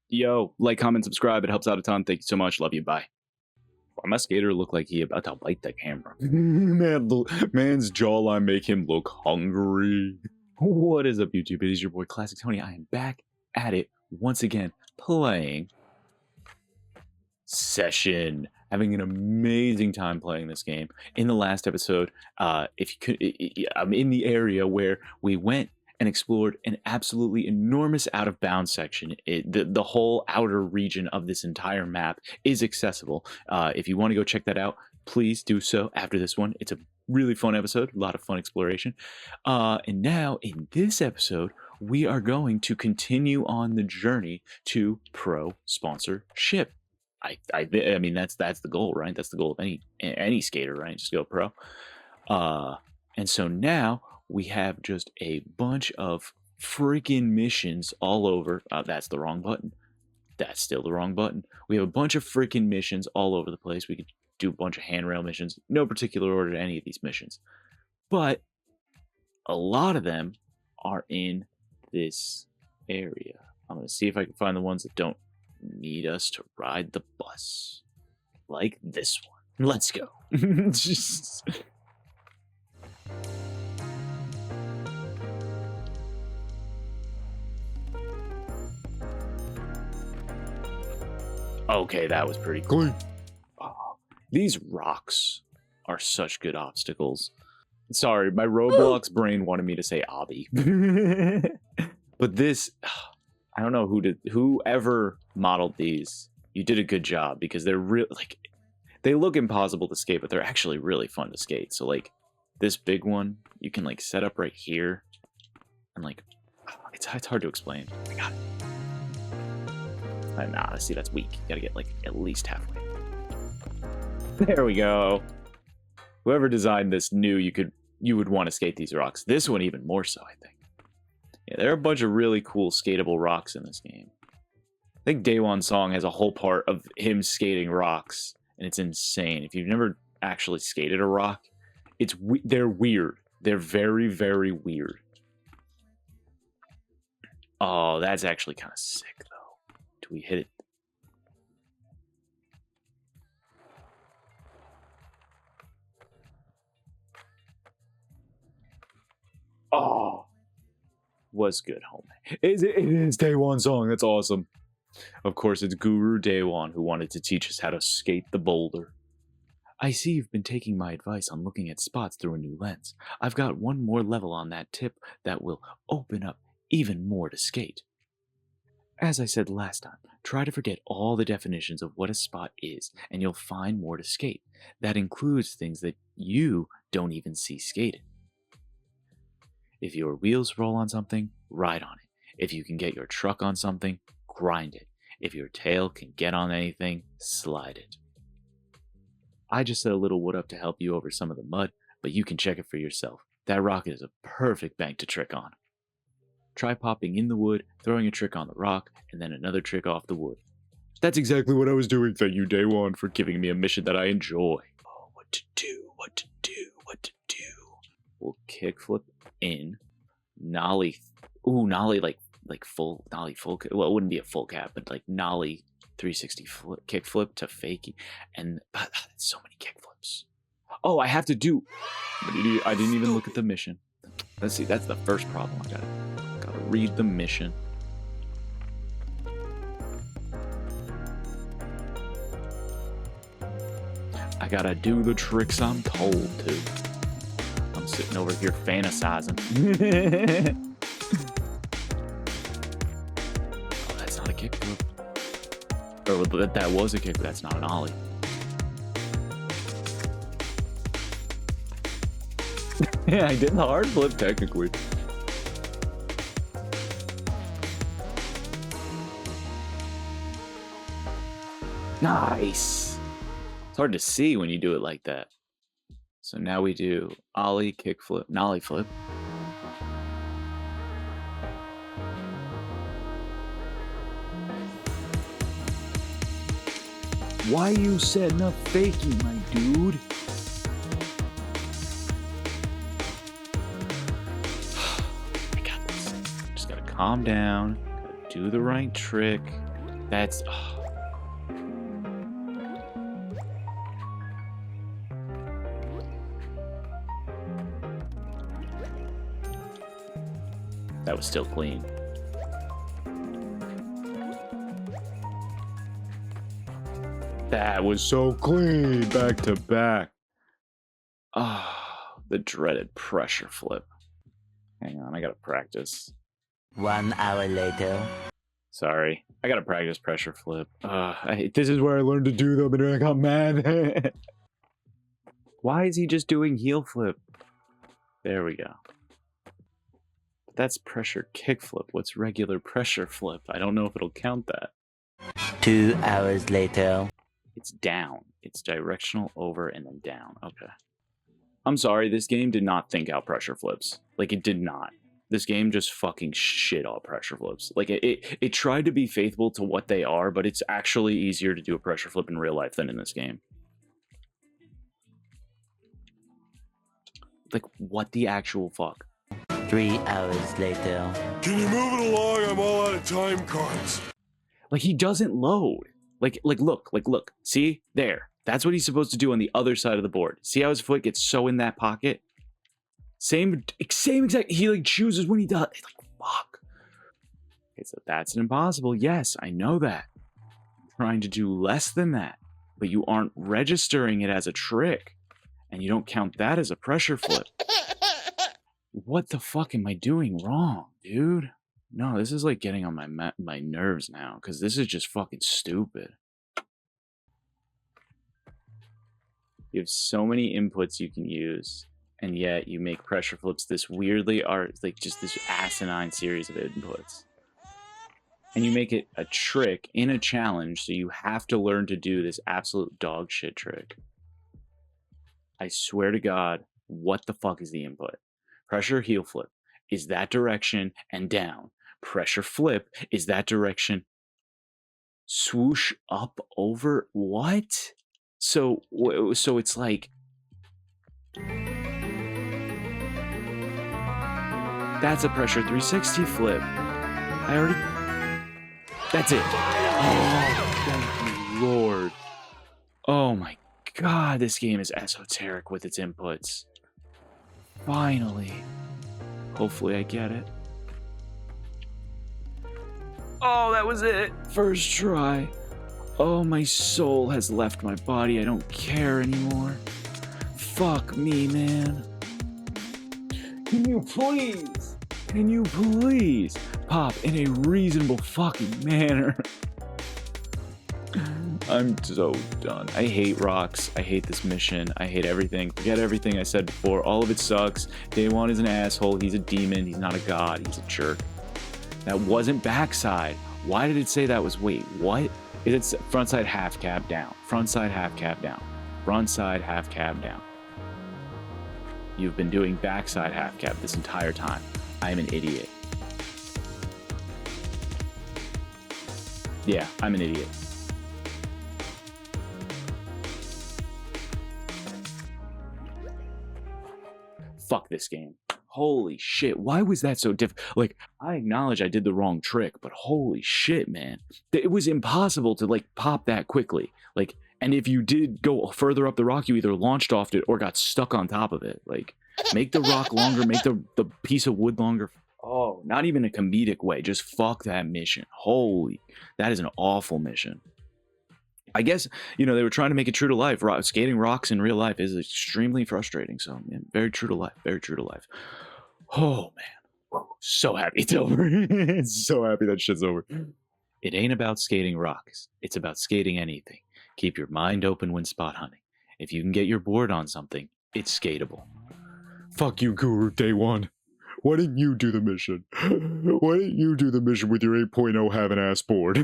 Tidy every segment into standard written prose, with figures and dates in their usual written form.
Yo, like, comment, subscribe. It helps out a ton. Thank you so much. Love you. Bye. Why my skater look like he about to bite the camera? Man's jawline make him look hungry. What is up, YouTube? It is your boy Classic Tony. I am back at it once again, playing Session. Having an amazing time playing this game. In the last episode, if you could, I'm in the area where we went and explored an absolutely enormous out-of-bounds section. The whole outer region of this entire map is accessible. If you want to go check that out, please do so after this one. It's a really fun episode, a lot of fun exploration. And now, in this episode, we are going to continue on the journey to pro sponsorship. I mean, that's the goal, right? That's the goal of any skater, right? Just go pro. And so now we have just a bunch of freaking missions all over. That's the wrong button. That's still the wrong button. We have a bunch of freaking missions all over the place. We could do a bunch of handrail missions. No particular order to any of these missions. But a lot of them are in this area. I'm going to see if I can find the ones that don't need us to ride the bus. Like this one. Let's go. Okay, that was pretty cool. Oh, these rocks are such good obstacles. Sorry, my Roblox brain wanted me to say obby. But this, I don't know whoever modeled these. You did a good job because they're real. Like, they look impossible to skate, but they're actually really fun to skate. So like this big one, you can like set up right here, and like it's hard to explain. I got it. Nah, see, that's weak. You gotta get like at least halfway. There we go. Whoever designed this knew you would want to skate these rocks. This one even more so, I think. Yeah, there are a bunch of really cool skatable rocks in this game. I think Daewon's song has a whole part of him skating rocks, and it's insane. If you've never actually skated a rock, they're weird. They're very, very weird. Oh, that's actually kind of sick, though. Do we hit it? Oh, was good, homie. It is Daewon's song. That's awesome. Of course, it's Guru Daewon who wanted to teach us how to skate the boulder. I see you've been taking my advice on looking at spots through a new lens. I've got one more level on that tip that will open up even more to skate. As I said last time, try to forget all the definitions of what a spot is, and you'll find more to skate. That includes things that you don't even see skated. If your wheels roll on something, ride on it. If you can get your truck on something, grind it. If your tail can get on anything, slide it. I just set a little wood up to help you over some of the mud, but you can check it for yourself. That rock is a perfect bank to trick on. Try popping in the wood, throwing a trick on the rock, and then another trick off the wood. That's exactly what I was doing. Thank you, Daewon, for giving me a mission that I enjoy. Oh, what to do, what to do, what to do. We'll kickflip in, nollie. Ooh, nollie like full, nollie full. Well, it wouldn't be a full cap, but like nollie 360 kickflip to fakie. And that's so many kickflips. Oh, I have to do. I didn't even look at the mission. Let's see, that's the first problem. I gotta read the mission. I gotta do the tricks I'm told to. I'm sitting over here fantasizing. Oh, that's not a kickflip. Or that was a kick, but that's not an ollie. Yeah, I did the hard flip, technically. Nice. It's hard to see when you do it like that. So now we do ollie, kickflip, nollie flip. Why you setting up fakie, my dude? I got this. Just gotta calm down, gotta do the right trick. That's... That was still clean. That was so clean, back to back. Ah, the dreaded pressure flip. Hang on, I gotta practice. 1 hour later. Sorry, I gotta practice pressure flip. This is where I learned to do them, and I got mad. Why is he just doing heel flip? There we go. That's pressure kick flip. What's regular pressure flip? I don't know if it'll count that. 2 hours later. It's down. It's directional over and then down. Okay. I'm sorry, this game did not think out pressure flips. Like, it did not. This game just fucking shit all pressure flips. Like, it tried to be faithful to what they are, but it's actually easier to do a pressure flip in real life than in this game. Like, what the actual fuck? 3 hours later. Can you move it along? I'm all out of time cards. Like, he doesn't load. Like, look. See? There. That's what he's supposed to do on the other side of the board. See how his foot gets so in that pocket? Same exact... He, like, chooses when he does. It's like, fuck. Okay, so that's an impossible. Yes, I know that. I'm trying to do less than that. But you aren't registering it as a trick. And you don't count that as a pressure flip. What the fuck am I doing wrong, dude? No, this is like getting on my nerves now, because this is just fucking stupid. You have so many inputs you can use, and yet you make pressure flips this weirdly like just this asinine series of inputs. And you make it a trick in a challenge, so you have to learn to do this absolute dog shit trick. I swear to God, what the fuck is the input? Pressure heel flip is that direction and down. Pressure flip is that direction. Swoosh up over what? So it's like that's a pressure 360 flip. That's it. Oh, thank you, Lord. Oh my God, this game is esoteric with its inputs. Finally. Hopefully I get it. Oh, that was it. First try. Oh, my soul has left my body. I don't care anymore. Fuck me, man. Can you please pop in a reasonable fucking manner? I'm so done. I hate rocks. I hate this mission. I hate everything. Forget everything I said before. All of it sucks. Day One is an asshole. He's a demon. He's not a god. He's a jerk. That wasn't backside. Why did it say that was... Wait, what? It's frontside half cab down. Frontside half cab down. Frontside half cab down. You've been doing backside half cab this entire time. I'm an idiot. Yeah, I'm an idiot. Fuck this game. Holy shit. Why was that so difficult? Like, I acknowledge I did the wrong trick, but holy shit, man. It was impossible to, like, pop that quickly. Like, and if you did go further up the rock, you either launched off it or got stuck on top of it. Like, make the rock longer, make the piece of wood longer. Oh, not even a comedic way. Just fuck that mission. Holy, that is an awful mission. I guess, you know, they were trying to make it true to life. Skating rocks in real life is extremely frustrating. So, yeah, very true to life. Very true to life. Oh, man. So happy it's over. So happy that shit's over. It ain't about skating rocks. It's about skating anything. Keep your mind open when spot hunting. If you can get your board on something, it's skatable. Fuck you, Guru, Day One. Why didn't you do the mission? Why didn't you do the mission with your 8.0 have-an-ass board?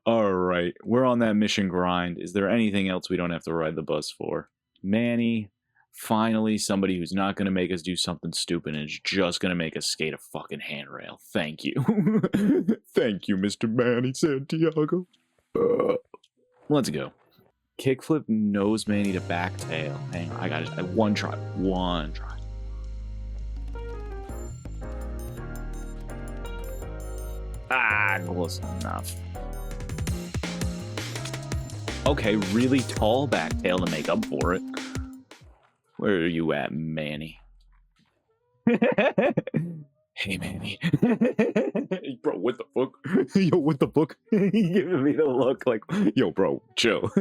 Alright, we're on that mission grind. Is there anything else we don't have to ride the bus for? Manny, finally somebody who's not going to make us do something stupid and is just going to make us skate a fucking handrail. Thank you. Thank you, Mr. Manny Santiago. Let's go. Kickflip nose Manny to back tail. Hang on, I got it. One try. Ah, close enough. Okay, really tall backtail to make up for it. Where are you at, Manny? Hey, Manny. Bro, what the fuck? Yo, what the fuck? He giving me the look like, yo, bro, chill.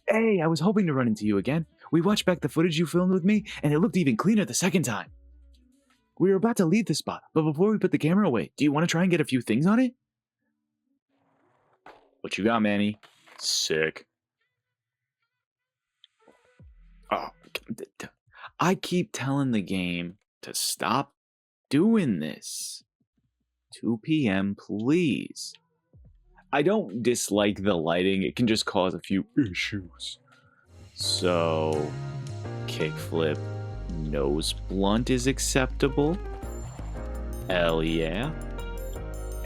Hey, I was hoping to run into you again. We watched back the footage you filmed with me, and it looked even cleaner the second time. We were about to leave the spot, but before we put the camera away, do you want to try and get a few things on it? What you got, Manny? Sick. Oh, I keep telling the game to stop doing this. 2 p.m., please. I don't dislike the lighting. It can just cause a few issues. So, kickflip, nose blunt is acceptable. Hell yeah.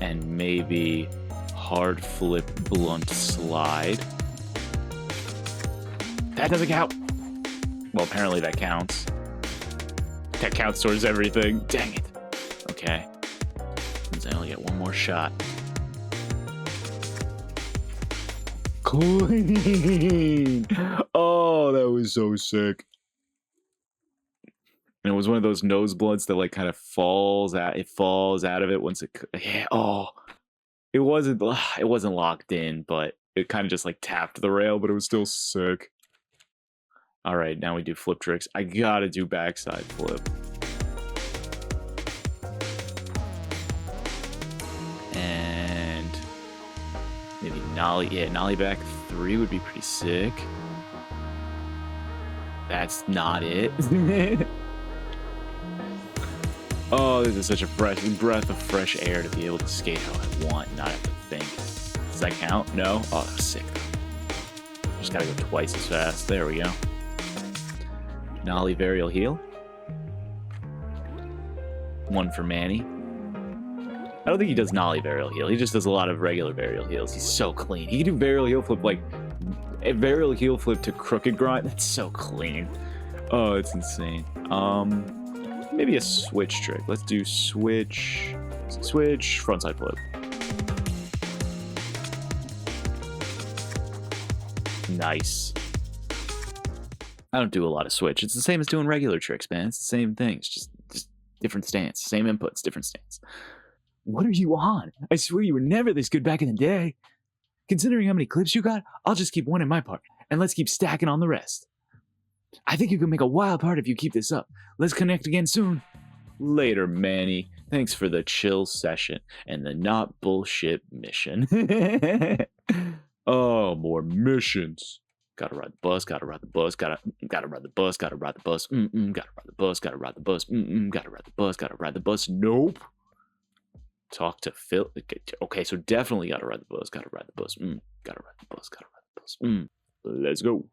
And maybe hard flip blunt slide. That doesn't count. Well, apparently that counts. That counts towards everything. Dang it. Okay. Means I only get one more shot. Clean! Oh, that was so sick. And it was one of those nose blunts that like kind of falls out. It falls out of it once it. Yeah. Oh, it wasn't locked in, but it kind of just like tapped the rail, but it was still sick. All right, now we do flip tricks. I gotta do backside flip. And maybe nollie. Yeah, nollie back 3 would be pretty sick. That's not it. Oh, this is such a breath of fresh air to be able to skate how I want and not have to think. Does that count? No? Oh, that was sick. Just gotta go twice as fast. There we go. Nollie varial heel. 1 for Manny. I don't think he does nollie varial heel. He just does a lot of regular varial heels. He's so clean. He can do varial heel flip like a varial heel flip to crooked grind. That's so clean. Oh, it's insane. Maybe a switch trick. Let's do switch, frontside flip. Nice. I don't do a lot of switch. It's the same as doing regular tricks, man. It's the same thing. It's just different stance. Same inputs, different stance. What are you on? I swear you were never this good back in the day. Considering how many clips you got, I'll just keep one in my part, and let's keep stacking on the rest. I think you can make a wild part if you keep this up. Let's connect again soon. Later, Manny. Thanks for the chill session and the not bullshit mission. Oh, more missions. Gotta ride the bus, gotta ride the bus, gotta ride the bus, gotta ride the bus, gotta ride the bus, gotta ride the bus, gotta ride the bus, gotta ride the bus. Nope. Talk to Phil. Okay, so definitely gotta ride the bus, gotta ride the bus, gotta ride the bus, gotta ride the bus. Let's go.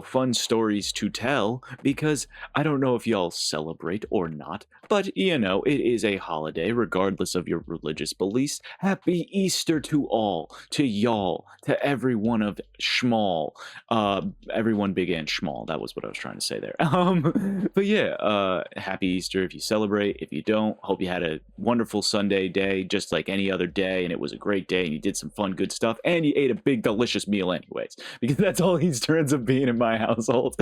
Fun stories to tell, because I don't know if y'all celebrate or not, but you know, it is a holiday regardless of your religious beliefs. Happy Easter to all, to y'all, to everyone of Schmall, everyone big and Schmall. That was what I was trying to say there. But yeah, happy Easter if you celebrate. If you don't, hope you had a wonderful Sunday day, just like any other day, and it was a great day, and you did some fun, good stuff, and you ate a big, delicious meal anyways, because that's all Easter ends up being in my household.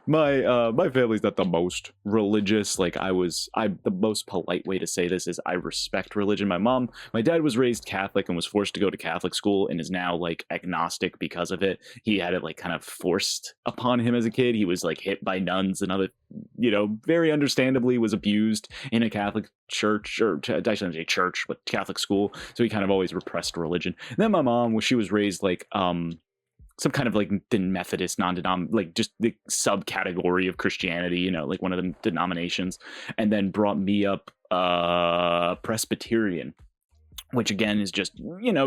My family's not the most religious. Like the most polite way to say this is I respect religion. My dad was raised Catholic and was forced to go to Catholic school and is now like agnostic because of it. He had it like kind of forced upon him as a kid. He was like hit by nuns and other, very understandably was abused in a Catholic church, or I shouldn't say church, but Catholic school. So he kind of always repressed religion. And then my mom, she was raised like some kind of like the Methodist like just the subcategory of Christianity, like one of the denominations, and then brought me up Presbyterian, which again is just,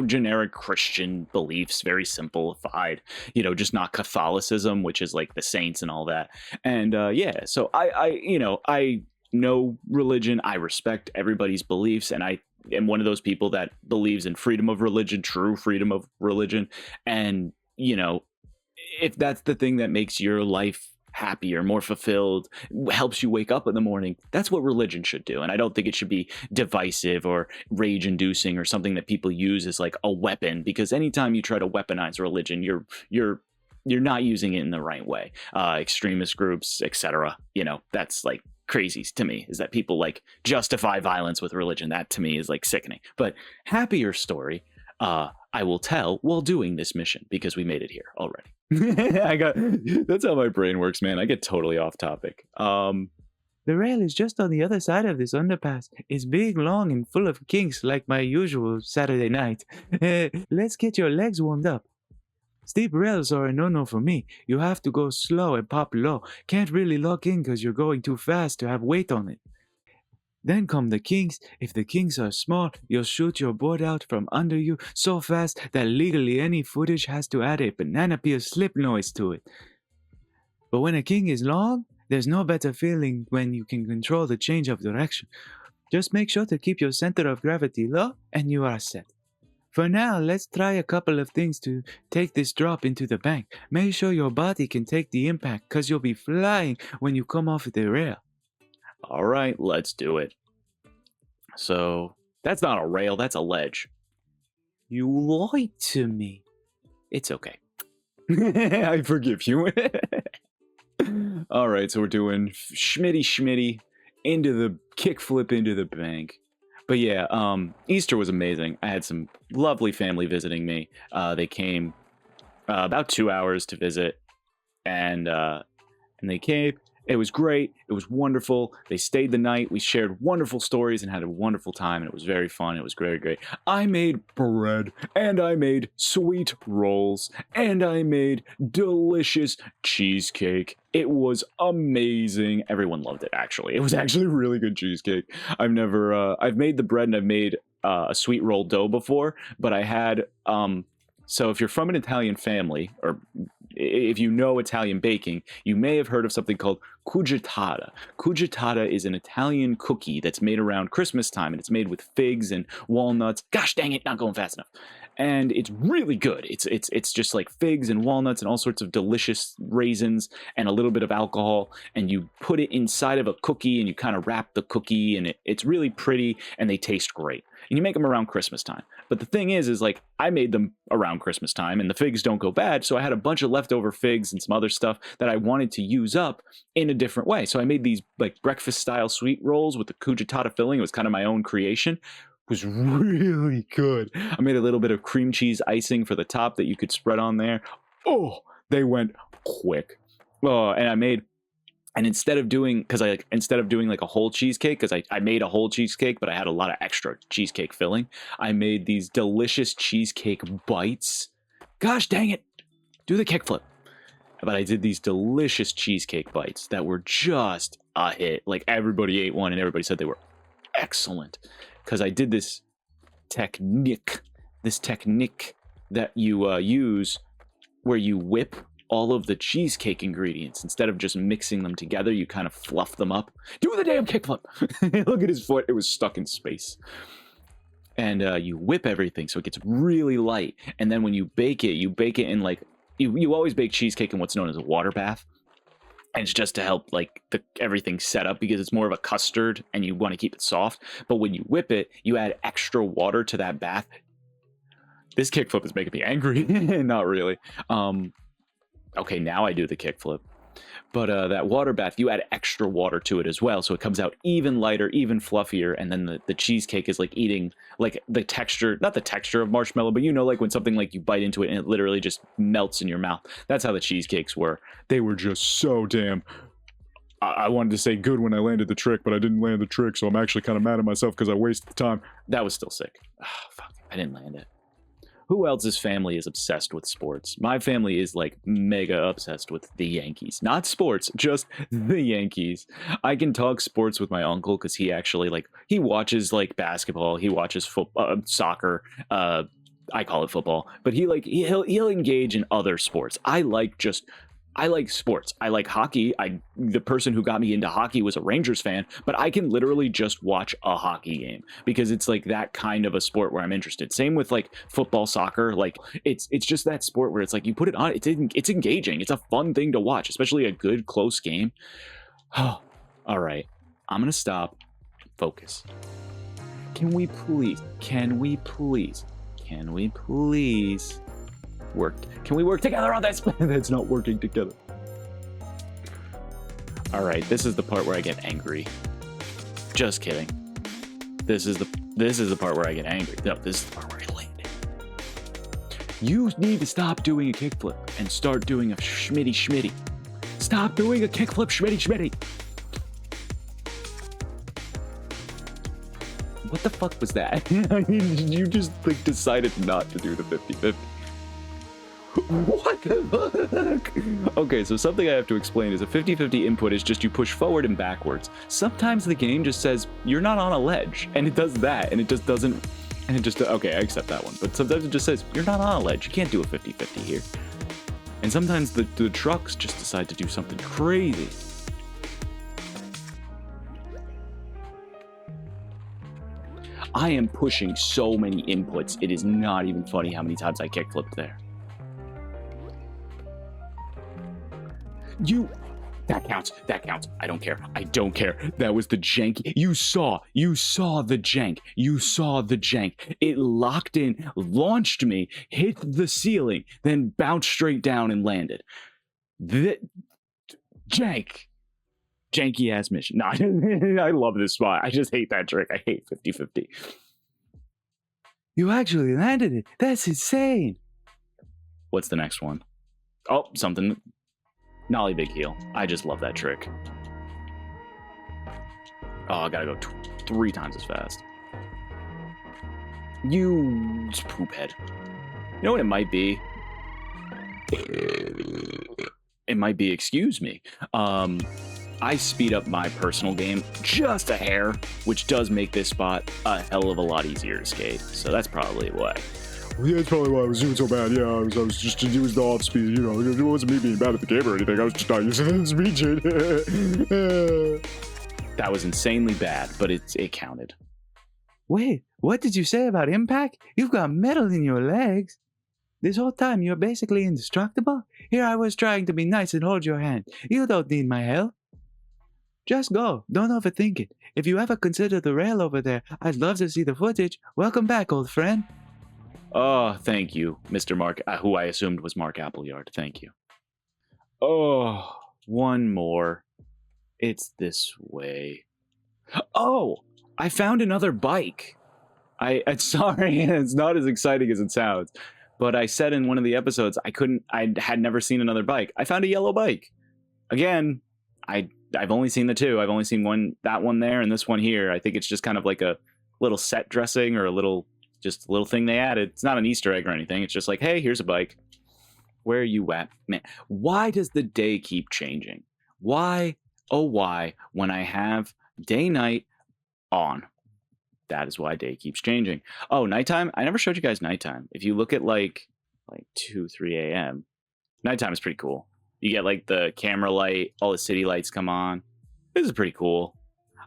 generic Christian beliefs, very simplified, just not Catholicism, which is like the saints and all that. And so I know religion. I respect everybody's beliefs, and I am one of those people that believes in freedom of religion, true freedom of religion. And if that's the thing that makes your life happier, more fulfilled, helps you wake up in the morning. That's what religion should do. And I don't think it should be divisive or rage inducing or something that people use as like a weapon, because anytime you try to weaponize religion, you're not using it in the right way. Extremist groups, etc. That's like crazy to me, is that people like justify violence with religion. That to me is like sickening. But happier story, I will tell while doing this mission, because we made it here already. That's how my brain works, man. I get totally off topic. The rail is just on the other side of this underpass. It's big, long, and full of kinks like my usual Saturday night. Let's get your legs warmed up. Steep rails are a no-no for me. You have to go slow and pop low. Can't really lock in because you're going too fast to have weight on it. Then come the kinks. If the kinks are small, you'll shoot your board out from under you so fast that legally any footage has to add a banana peel slip noise to it. But when a king is long, there's no better feeling when you can control the change of direction. Just make sure to keep your center of gravity low and you are set. For now, let's try a couple of things to take this drop into the bank. Make sure your body can take the impact, because you'll be flying when you come off the rail. All right, let's do it. So, that's not a rail, that's a ledge. You lied to me. It's okay. I forgive you. All right, so we're doing schmitty into the kickflip into the bank. But yeah, Easter was amazing. I had some lovely family visiting me. They came about 2 hours to visit, and they came. It was great. It was wonderful. They stayed the night. We shared wonderful stories and had a wonderful time, and it was very fun. It was very great. I made bread, and I made sweet rolls, and I made delicious cheesecake. It was amazing. Everyone loved it, actually. It was actually really good cheesecake. I've made the bread and I've made a sweet roll dough before, but I had, so if you're from an Italian family, or if you know Italian baking, you may have heard of something called cucciatata. Cucciatata is an Italian cookie that's made around Christmas time, and it's made with figs and walnuts. Gosh dang it, not going fast enough. And it's really good. It's just like figs and walnuts and all sorts of delicious raisins and a little bit of alcohol, and you put it inside of a cookie and you kind of wrap the cookie, and it's really pretty and they taste great. And you make them around Christmas time. But the thing is like I made them around Christmas time and the figs don't go bad, so I had a bunch of leftover figs and some other stuff that I wanted to use up in a different way. So I made these like breakfast style sweet rolls with the cucciatata filling. It was kind of my own creation. Was really good. I made a little bit of cream cheese icing for the top that you could spread on there. Oh, they went quick. Oh, and instead of doing like a whole cheesecake, because I made a whole cheesecake, but I had a lot of extra cheesecake filling, I made these delicious cheesecake bites. Gosh dang it. Do the kickflip. But I did these delicious cheesecake bites that were just a hit. Like everybody ate one and everybody said they were excellent. Because I did this technique that you use where you whip all of the cheesecake ingredients. Instead of just mixing them together, you kind of fluff them up. Do the damn kickflip! Look at his foot, it was stuck in space. And you whip everything so it gets really light. And then when you bake it in like, you always bake cheesecake in what's known as a water bath. And it's just to help like everything set up, because it's more of a custard and you want to keep it soft. But when you whip it, you add extra water to that bath. This kickflip is making me angry. Not really. Okay, now I do the kickflip. But that water bath, you add extra water to it as well, so it comes out even lighter, even fluffier, and then the cheesecake is like eating like the texture, not the texture of marshmallow, but you know, like when something like you bite into it and it literally just melts in your mouth. That's how the cheesecakes were. They were just so damn... I wanted to say good when I landed the trick, but I didn't land the trick, so I'm actually kind of mad at myself because I wasted the time. That was still sick. Oh, fuck, I didn't land it. Who else's family is obsessed with sports? My family is like mega obsessed with the Yankees. Not sports, just the Yankees. I can talk sports with my uncle because he actually he watches like basketball. He watches soccer. I call it football, but he'll engage in other sports. I like just I like sports. I like hockey. The person who got me into hockey was a Rangers fan, but I can literally just watch a hockey game because it's like that kind of a sport where I'm interested. Same with like football, soccer. Like it's just that sport where it's like you put it on, it's engaging. It's a fun thing to watch, especially a good close game. Oh, all right. I'm gonna stop. Focus. Can we please work? Can we work together on this? That's not working together. All right, this is the part where I get angry. Just kidding. This is the part where I get angry. No, this is the part where I land it. You need to stop doing a kickflip and start doing a schmitty. Stop doing a kickflip schmitty. What the fuck was that? You just like decided not to do the 50-50. What the fuck? Okay, so something I have to explain is a 50-50 input is just you push forward and backwards. Sometimes the game just says you're not on a ledge, and it does that, and it just doesn't, and it just, okay, I accept that one. But sometimes it just says you're not on a ledge. You can't do a 50-50 here. And sometimes the trucks just decide to do something crazy. I am pushing so many inputs, it is not even funny how many times I kickflipped there. That counts. I don't care. That was the jank. You saw the jank. It locked in, launched me, hit the ceiling, then bounced straight down and landed. The janky ass mission. No, I love this spot. I just hate that trick. I hate 50-50. You actually landed it. That's insane. What's the next one? Oh, something. Nollie big heel. I just love that trick. Oh, I gotta go 3 times as fast. You poop head. You know what it might be? It might be, excuse me. I speed up my personal game just a hair, which does make this spot a hell of a lot easier to skate. So that's probably why. Yeah, that's probably why I was doing so bad. Yeah, I was just using the off speed. You know, it wasn't me being bad at the game or anything. I was just not using the speed chain. That was insanely bad, but it counted. Wait, what did you say about impact? You've got metal in your legs. This whole time you're basically indestructible? Here I was trying to be nice and hold your hand. You don't need my help. Just go. Don't overthink it. If you ever consider the rail over there, I'd love to see the footage. Welcome back, old friend. Oh, thank you, Mr. Mark, who I assumed was Mark Appleyard. Thank you. Oh, one more. It's this way. Oh, I found another bike. I'm sorry, it's not as exciting as it sounds, but I said in one of the episodes I had never seen another bike. I found a yellow bike. Again, I've only seen the two. I've only seen that one there and this one here. I think it's just kind of like a little set dressing or a little thing they added. It's not an Easter egg or anything. It's just like, hey, here's a bike. Where are you at? Man, why does the day keep changing? Why, oh why, when I have day-night on? That is why day keeps changing. Oh, nighttime? I never showed you guys nighttime. If you look at like 2, 3 a.m., nighttime is pretty cool. You get like the camera light, all the city lights come on. This is pretty cool.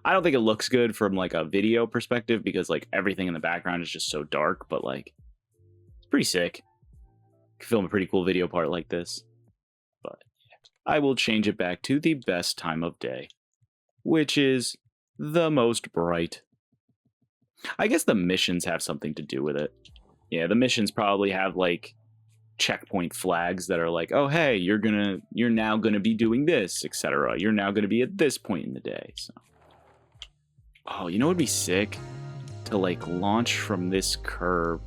I don't think it looks good from like a video perspective because like everything in the background is just so dark, but like it's pretty sick. You can film a pretty cool video part like this. But I will change it back to the best time of day, which is the most bright. I guess the missions have something to do with it. Yeah, the missions probably have like checkpoint flags that are like, oh hey, you're now gonna be doing this, etc. You're now gonna be at this point in the day. So, oh, you know what'd be sick? To like launch from this curve.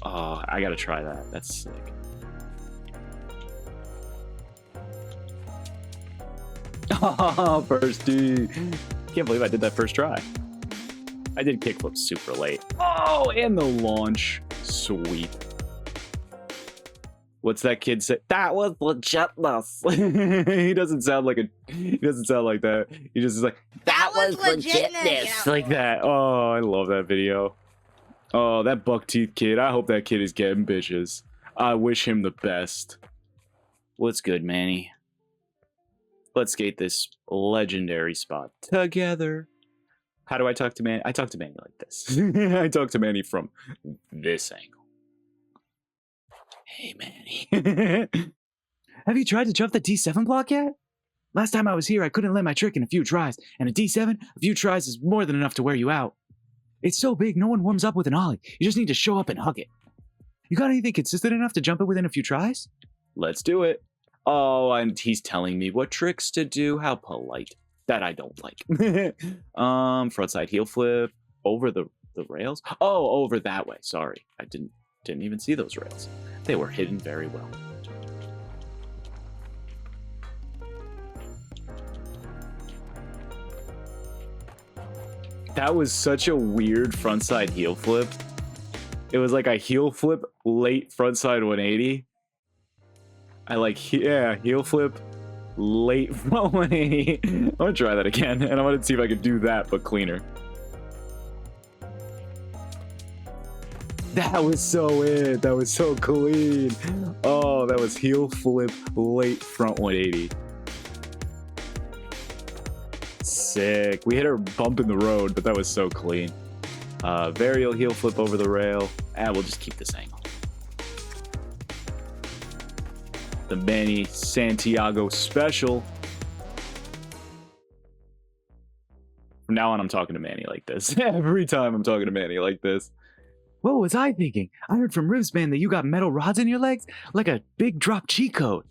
Oh, I gotta try that. That's sick. Oh, first dude. Can't believe I did that first try. I did kickflip super late. Oh, and the launch. Sweet. What's that kid say? That was legitness. He doesn't sound like that. He just is like, That was legitness. like that. Oh, I love that video. Oh, that buck teeth kid. I hope that kid is getting bitches. I wish him the best. What's good, Manny? Let's skate this legendary spot together. How do I talk to Manny? I talk to Manny like this. I talk to Manny from this angle. Hey, Manny. Have you tried to jump the D7 block yet? Last time I was here, I couldn't land my trick in a few tries, and a D7, a few tries is more than enough to wear you out. It's so big, no one warms up with an ollie. You just need to show up and hug it. You got anything consistent enough to jump it within a few tries? Let's do it. Oh, and he's telling me what tricks to do. How polite. That I don't like. Frontside heel flip over the rails. Oh, over that way. Sorry, I didn't even see those rails. They were hidden very well. That was such a weird frontside heel flip. It was like a heel flip late frontside 180. I like, yeah, heel flip late front 180. I'm gonna try that again, and I'm gonna see if I can do that, but cleaner. That was so it. That was so clean. Oh, that was heel flip late front 180. Sick. We hit our bump in the road, but that was so clean. Varial heel flip over the rail. We'll just keep this angle. The Manny Santiago special. From now on, I'm talking to Manny like this. Every time I'm talking to Manny like this. What was I thinking? I heard from Ribsman that you got metal rods in your legs like a big drop cheat code.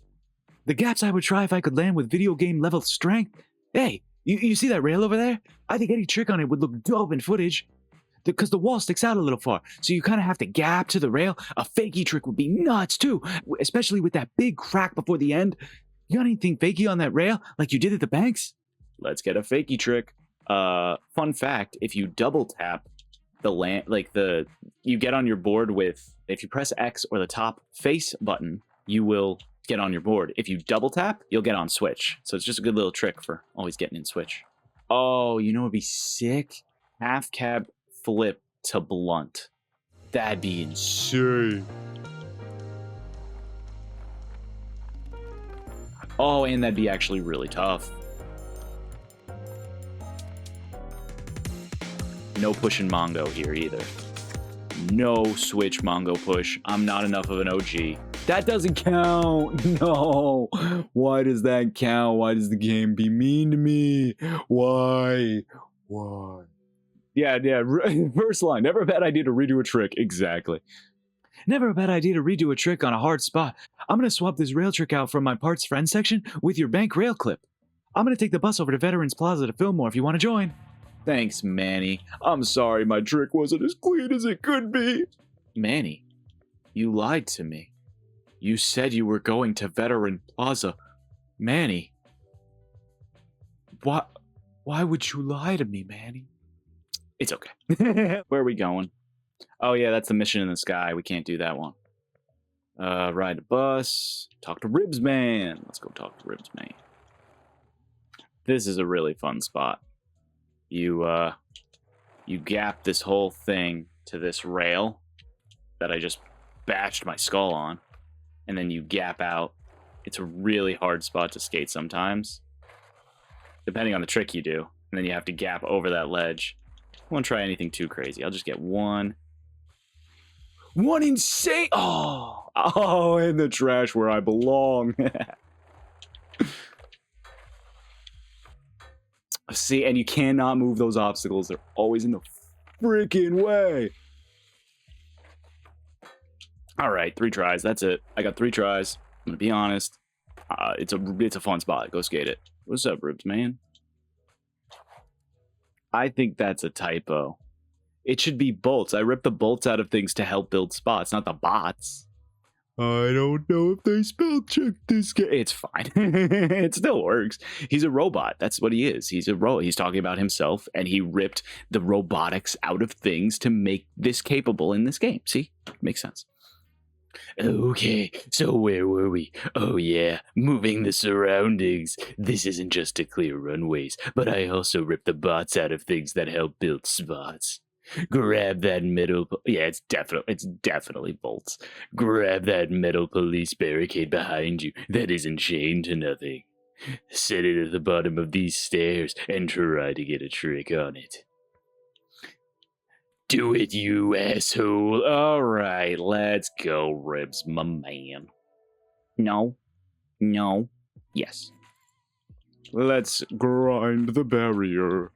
The gaps I would try if I could land with video game level strength. Hey, you see that rail over there? I think any trick on it would look dope in footage. Because the wall sticks out a little far, so you kind of have to gap to the rail. A fakey trick would be nuts too, especially with that big crack before the end. You got anything fakey on that rail like you did at the banks? Let's get a fakey trick. Fun fact, if you double tap the land, you get on your board with, if you press X or the top face button, you will get on your board. If you double tap, you'll get on switch. So it's just a good little trick for always getting in switch. Oh, you know what'd be sick? Half cab flip to blunt. That'd be insane. Oh, and that'd be actually really tough. No pushing Mongo here either. No switch Mongo push. I'm not enough of an OG. That doesn't count. No. Why does that count? Why does the game be mean to me? Why? Why? Yeah. First line. Never a bad idea to redo a trick. Exactly. Never a bad idea to redo a trick on a hard spot. I'm going to swap this rail trick out from my parts friend section with your bank rail clip. I'm going to take the bus over to Veterans Plaza to film more if you want to join. Thanks, Manny. I'm sorry my trick wasn't as clean as it could be. Manny, you lied to me. You said you were going to Veteran Plaza. Manny. Why would you lie to me, Manny? It's okay. Where are we going? Oh yeah, that's the mission in the sky. We can't do that one. Ride a bus. Talk to Ribs Man. Let's go talk to Ribs Man. This is a really fun spot. You gap this whole thing to this rail that I just bashed my skull on, and then you gap out. It's a really hard spot to skate sometimes, depending on the trick you do, and then you have to gap over that ledge. I won't try anything too crazy. I'll just get one insane. Oh, in the trash where I belong. See, and you cannot move those obstacles. They're always in the freaking way. All right, 3 tries. That's it. I got 3 tries. I'm gonna be honest. It's a fun spot. Go skate it. What's up, Ribs Man? I think that's a typo. It should be bolts. I ripped the bolts out of things to help build spots, not the bots. I don't know if they spell check this game. It's fine. It still works. He's a robot. That's what he is. He's a robot. He's talking about himself, and he ripped the robotics out of things to make this capable in this game. See? Makes sense. Okay, so where were we? Oh yeah, moving the surroundings. This isn't just to clear runways, but I also rip the bots out of things that help build spots. Grab that metal... Yeah, it's definitely bolts. Grab that metal police barricade behind you that isn't chained to nothing. Set it at the bottom of these stairs and try to get a trick on it. Do it, you asshole. All right, let's go, Ribs, my man. No. No. Yes. Let's grind the barrier.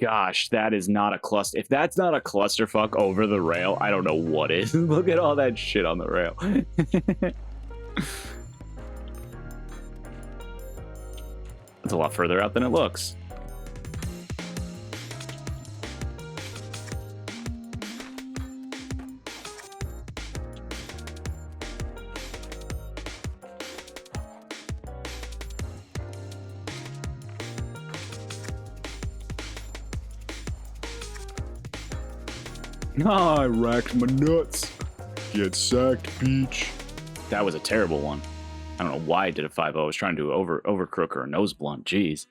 Gosh, that is not a cluster. If that's not a clusterfuck over the rail, I don't know what is. Look at all that shit on the rail. It's a lot further out than it looks. Ah, I racked my nuts. Get sacked, Peach. That was a terrible one. I don't know why I did a 5-0. I was trying to overcrook her nose blunt. Jeez.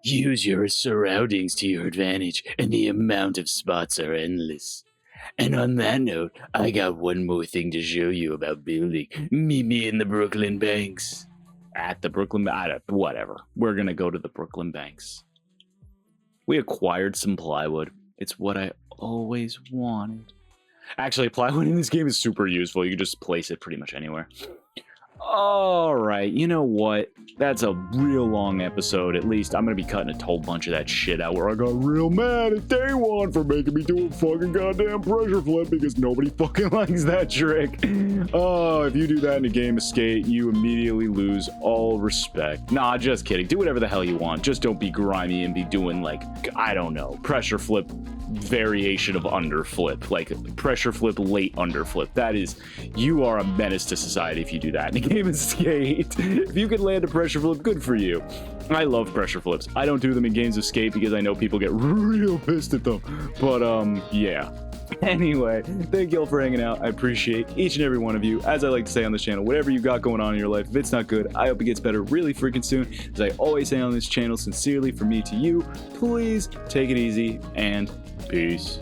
Use your surroundings to your advantage, and the amount of spots are endless. And on that note, I got one more thing to show you about building. Meet me in the Brooklyn Banks. At the Brooklyn... whatever. We're going to go to the Brooklyn Banks. We acquired some plywood. It's what I always wanted. Actually, plywood in this game is super useful. You can just place it pretty much anywhere. Alright, you know what? That's a real long episode. At least I'm gonna be cutting a whole bunch of that shit out where I got real mad at Day One for making me do a fucking goddamn pressure flip because nobody fucking likes that trick. Oh, if you do that in a game of Skate, you immediately lose all respect. Nah, just kidding. Do whatever the hell you want. Just don't be grimy and be doing, like, I don't know, pressure flip variation of underflip, like pressure flip late underflip. That is, you are a menace to society if you do that in a game of Skate. If you can land a pressure flip, good for you. I love pressure flips. I don't do them in games of Skate because I know people get real pissed at them. But yeah. Anyway, thank you all for hanging out. I appreciate each and every one of you. As I like to say on this channel, whatever you got going on in your life, if it's not good, I hope it gets better really freaking soon. As I always say on this channel, sincerely from me to you, please take it easy and peace.